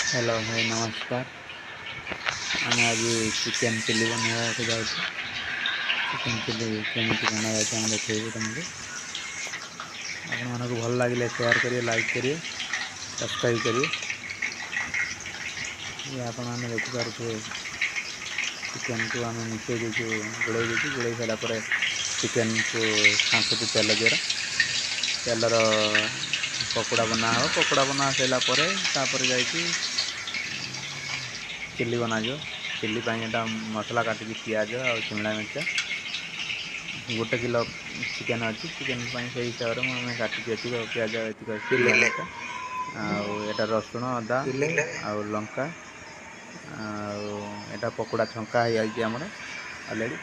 Hello भाई नमस्कार। आम आज चिकेन चिल्ली बनवा जाऊँ। चिकेन चिल्ली केमी बना जाए देखेबू तुमको। आपण मानक भल लगे शेयर करिए, लाइक करिए, सब्सक्राइब करिए। ये आपण मैंने देखिपे चिकेन को आम मिसई देचु, गोड़े देचु। गोड़े सारापर चिकेन को छाँकुचु तेल द्वारा। तेलर पकोड़ा बना हो। पकोड़ा बना सारापर जाकि चिल्ली बना जो। चिल्ली एटा मसला काटिकी पियाज और शिमला मिर्चा 1 किलो चिकेन अच्छी। चिकेन से हिसाब से मुझे काटिकी पियाज शिमला मिर्चा आटा रसुण अदा आउ लंका आटा पकोड़ा छंका होमर अलरेडी।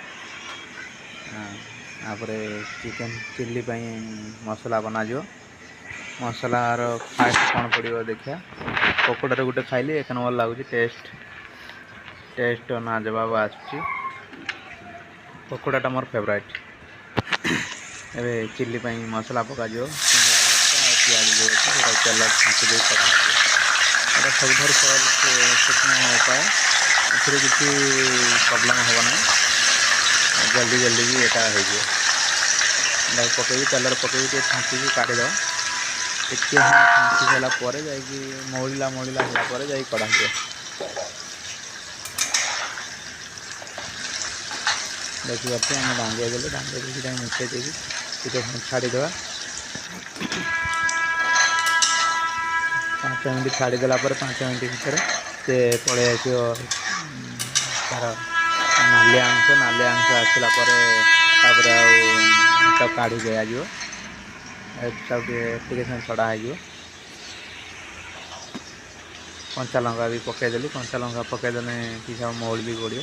चिकेन चिल्ली मसला बनाजो। मसलार फास्ट कौन पड़ो देखिया। पकोड़े गोटे खाइली एक नंबर लगुच। टेस्ट ना जवाब आसुची। पकोड़ाटा मोर फेवरेट। एबे चिल्ली मसला पका पियाज जो अच्छे तेल छाँकी दे पका सब सहज उपाय। ए किसी प्रॉब्लम हम ना, जल्दी जल्दी भी यहाँ हो पकई तेल पकई छाँकी काढ़ीद। टे छाँकी सारापर जा मौला मौला होगापर जा कड़ा हुए। देखिए आम डांडिया देते डांडिया देखिए मिसई देखिए छाड़ीद। 5 मिनट छाड़ीदेला 5 मिनट भितर से पलि आस तार नालिया अंश आसला काढ़ी दिज्व। समय छड़ा हो। कंचा लंका भी पकईदेली। कंचा लंका पकईदे कि सब मौल भी पड़ो।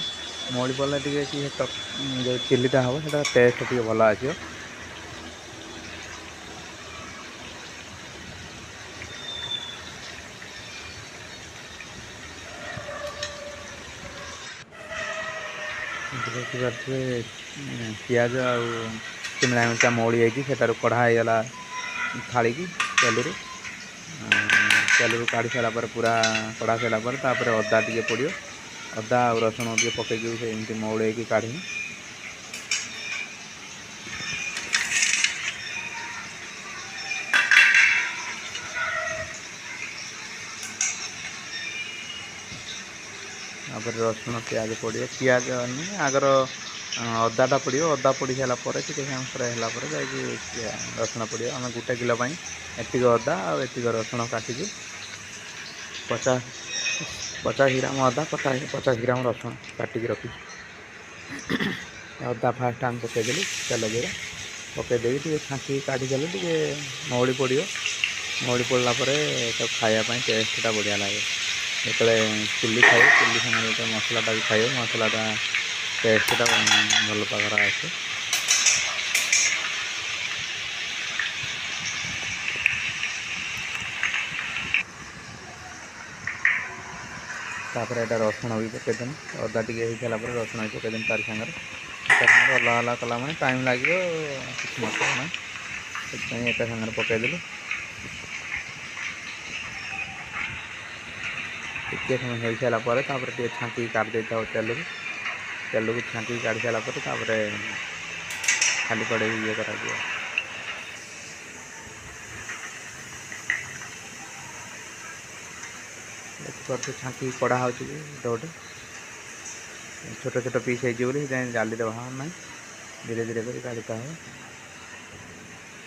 मौली पड़े जो चिल्लीटा हम से टेस्ट टे भल आसो। देखिपे पियाज आ शिमला मिर्चा मौली से कढ़ा होगला थाली की तेलू काढ़ी सारापर पूरा कढ़ा सारापर अदा टे पड़ो। अदा और रसुण टे पकईकी मौले काढ़ी रसुण प्याज पड़ो। पियाज आगर अदाटा पड़ो। अदा पड़ सारापर टे फ्राए होगापर जा रसुण पड़ो। आम 1 किलो एतिक अदा और रसुण काटिकी 50 ग्राम अदा 50 ग्राम रसुण काटिकी रखी। अदा फास्ट आम पकईदेली तेल द्वारा पकईदे छाँकी काढ़ीदेले टे मौली पड़ो। मौली पड़ला खायापी टेस्टा बढ़िया लगे। जो चिल्ली खाए चिल्ली सागर मसलाटा भी खाए मसलाटा टेस्टा भल पाखर आसे। तापर एटा रसुण भी पकईदेन। अदा टे हो सारापर रसुण भी पकईदेन तार सागर अल्लाह अल्लाह कला मैंने टाइम लगे किसी मतलब ना एक सागर पकईदेलु। टे समय हो सारापर छाँकी काढ़ी दे तेल को छाँकी काढ़ी सारापर खाली कड़े ये कर छाँकी कड़ा हो गोटे छोट छोट पीस हो जाली तो बाहर ना धीरे धीरे कर काढ़ता है।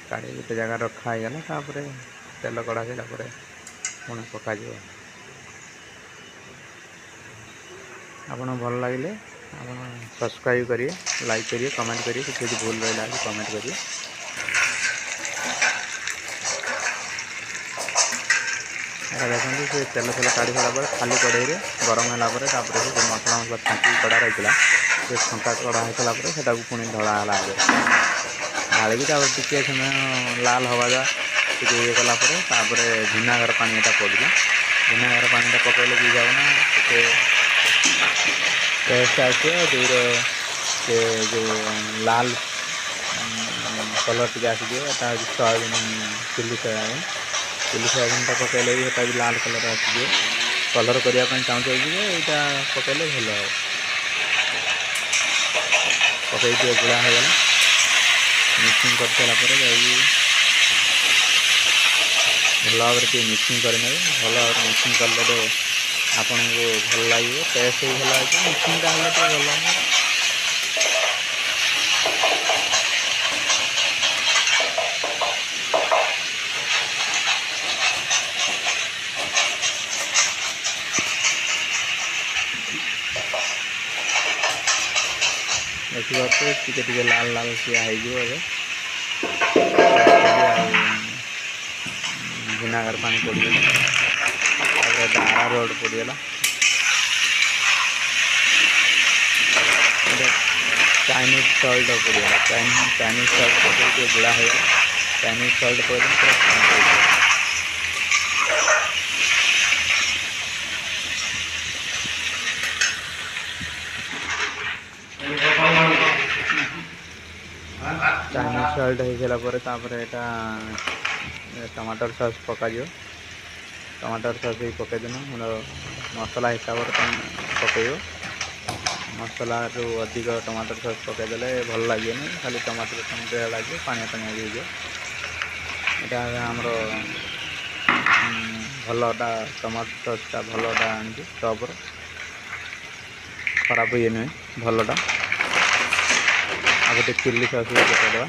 काढ़ी गोटे जगह रखा होगा तेल कड़ा सारापर पुणी पक। आपन भल लगे आप सब्सक्राइब करिए, लाइक करिए, कमेंट करिए। किसी भूल रहा कमेंट करिए। देखते से तेल तेल काढ़ी सारा खाली कड़े गरम होगापर मसला मसला छाँकी कड़ा रही है छंका कड़ा हो सारापर से पुणी ढला ढाली टे समय लाल हवा जा ये कलापर भिनागर पानी पड़ा। भिनागर पानी पकड़े कि जाऊना टेस्ट आसो जो लाल कलर टे आसो सोयाबीन चिल्ली सोयाबीन पकड़े भी लाल कलर आसो। कलर करने चाहूँ यहाँ पकड़े भल हे पकई गुड़ा होगला मिक्सिंग कर सारापर जाइए भल भाव मिक्सिंग करने भल भाव मिक्सिंग कले आपन को भल लगे टेस्ट भी भल लगे मिक्सिंग टा हेल्ले तो भल लगे। देखिए टे लाल लाल सिया हो विनेगर पानी पड़गला आरा रोड पड़गला चाइनीज सल्ट पड़गला चाइनीज सल्ट पड़े गुड़ा हो चाइनीज सल्ट पड़े चाइनीज सल्ट हो सारापर यहाँ टमाटर सॉस पका टमाटर सॉस ही पकईदेना मसला हिसाब से पकड़ मसला रू अधिक टमाटर सॉस पकईदे भल लगे खाली टमाटर टमाटर लगे पानिया पानिया भी यहाँ आमर भलटा टमाटर सॉसटा भलटा आनी टपर खराब ये नुहे भलटा आ गए चिल्ली सॉस पकईदे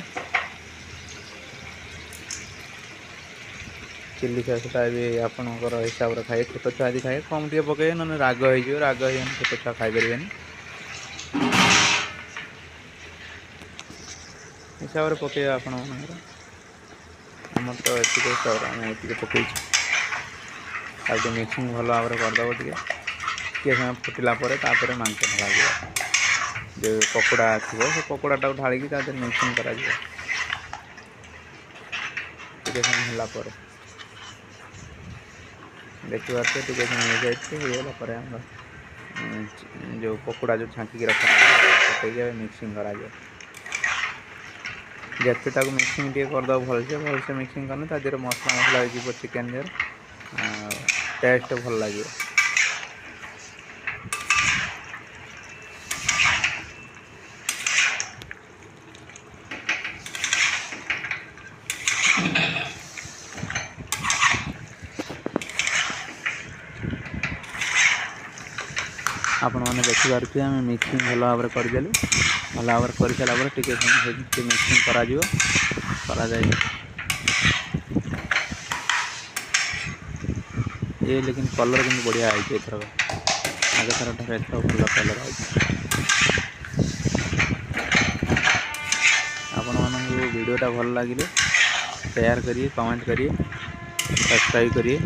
चिल्ली सॉसटा भी आपंकर हिसाब से खाए छोट छुआ यदि खाए कम टे पकड़े ना राग हो राग हो छोट छुआ खाईपर हिसाब से पकड़ आपण आम तो ये हिसाब से ये पकई मिक्सिंग भल भाव में करदेव टे समय फुटिला मांस ढाल जो पकोड़ा थी से पकोड़ा ढाड़ी मिक्सिंग कर देखिए टे जो पकोड़ा जो छाँकिक रखा पकड़ मिक्सिंग करा जिते तक मिक्सिंग टे करदे भलसे मिक्सिंग करने तादेह मसला मसला हो चिकेन जर टेस्ट भल लगे। आपण मैंने देखिपे आम मिक्सिंग भल भाव में करदेलु भल भाव कर सारापर टे मिक्सिंग करा ये लेकिन कलर कि बढ़िया है एथर आगे थर ठार भल कलर आपण मानक वीडियोटा भल लगे शेयर करिए कमेंट करिए सब्सक्राइब करिए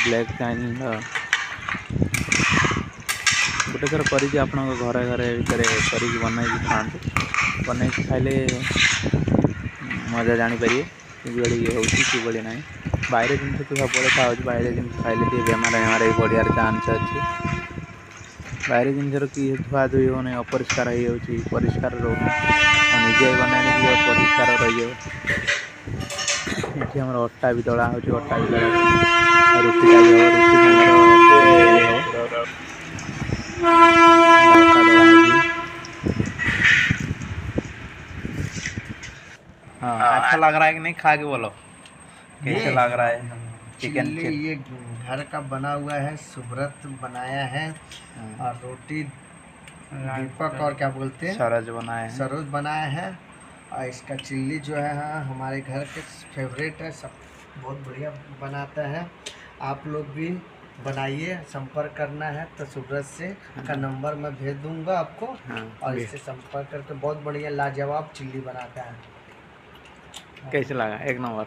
ब्लैक चैनल गोटे थर कर घरे घरे भितर कर बनई खाते बनई खाइले मजा जापर कि ये होगी ना बाहर जिन तो सब खाओ बाहर जिन खाइले बेमार बेमार बढ़ियार चान्स अच्छी बाहर जिन कि धुआ धुई हो अपरिष्कार हो परिष्कार रोने निजे बनाने परिष्कार रही ये अटा भी दला हो अटा भी दला रुटी हाँ अच्छा लग रहा है कि नहीं खा के बोलो कैसे लग रहा है चिकन ये घर का बना हुआ है सुब्रत बनाया है और रोटी दीपक और क्या बोलते हैं सरोज बनाया है और इसका चिल्ली जो है हमारे घर के फेवरेट है सब बहुत बढ़िया बनाता है। आप लोग भी बनाइए संपर्क करना है तो सुब्रत से का नंबर मैं भेज दूंगा आपको और इससे संपर्क करके बहुत बढ़िया लाजवाब चिल्ली बनाता है। कैसे लगा? एक नंबर।